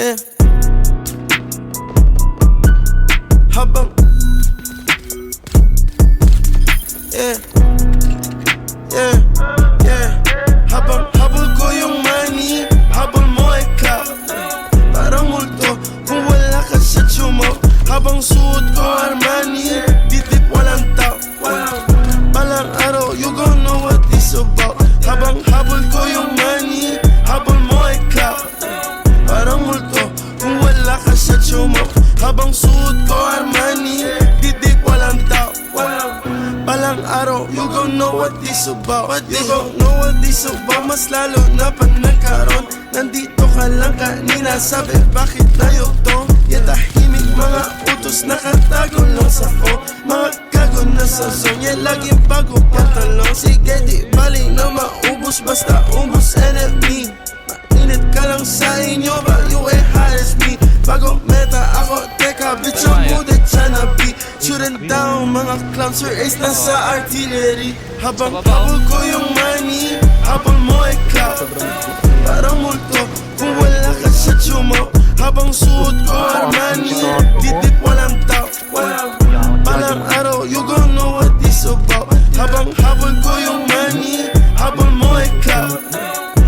Yeah. Habang yeah. Yeah. Yeah. Habang habol ko yung money, habol mo ay clout. Parang multo kung wala ka sa tsumo. Habang suot ko Armani, ditip walang tao. Balang araw, you gon' know what this about. Habang habol ko yung money, habol mo ay clout. Parang multo kung wala ka sa tsumo. Habang suot ko Armani, ditip walang tao. Balang araw, you gon' know what this about. You gon' know what this about. Mas lalo na pa nagkaroon. Nandito ka lang kanina, sabi bakit tayo to? Tahimik mga utos, nakatago lang sa phone. Mga gago na sa zone, laging bago pantalon. Sige di bali na maubos, basta ubos enemy. Mainit ka lang sa inyo, but you ain't hot as me. Bago meta ako, teka bitch, ang mudet siya na beat. Shooting down, mga clowns, your ace na sa artillery. Habang habol ko yung money, habol mo ay clout. Parang multo, kung wala ka sa tsumo. Habang suot ko Armani, ditip walang tao. Balang araw, you gon' know what this about. Habang habol ko yung money, habol mo ay clout.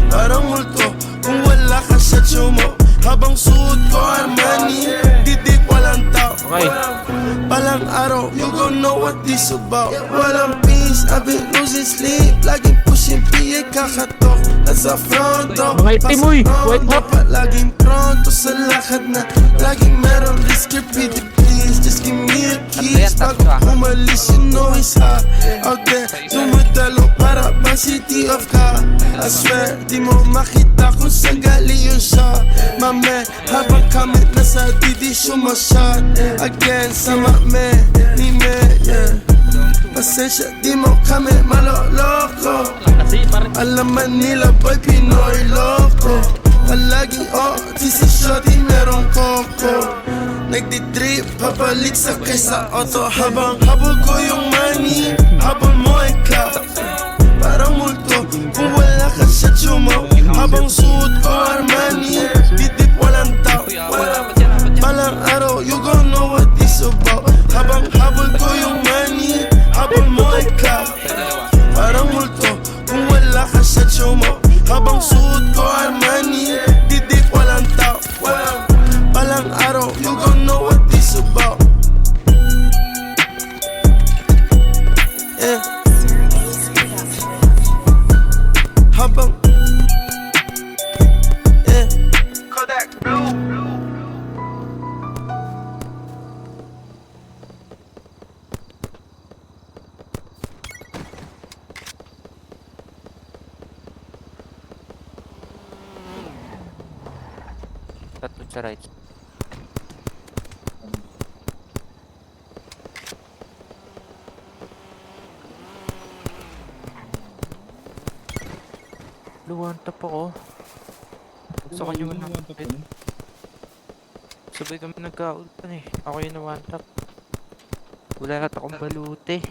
Parang multo, kung wala ka sa tsumo. Habang suot ko Armani, ditip walang tao. Balang araw, you gon' know what this about. Walang peace, I've been losing sleep. Laging pushing PA, kakatok. Nasa fronto, mga itim uy, white hot. Laging pronto sa lakad na laging meron risk, pretty please. Just give me a kiss bago umalis, you know it's hot out there. Tumutalo para bang city of God. I swear, di mo makita kung saan galing yung shot. Mame, habang kami nasa didi sumasyat. Again, sama me, ni me, yeah. Pasensya, di mo kami maloloko. Alam man nila boy, Pinoy loko. Palaging this is shawty, merong koko. Nagdi-drip, pabalik sa kaysa auto. Habang habol ko yung money, habol mo ay clout. Parang multo, kung wala ka sa tsumo. Habang suot ko Armani, ditip walang tao. Balang araw, you gon' know what this about. Habang habol ko yung money, habol mo ay clout. Parang multo, kung wala ka sa tsumo. Habang suot ko Armani, ditip walang tao. Balang araw, you gon' know what this about. Yeah. Habang yeah. Kodak Blue. Tatlo sa right. Luwan tap ako. Gusto ko yung nakapit. Sabay kami nagkautan eh. Ako yung na-one tap. Wala na akong balute.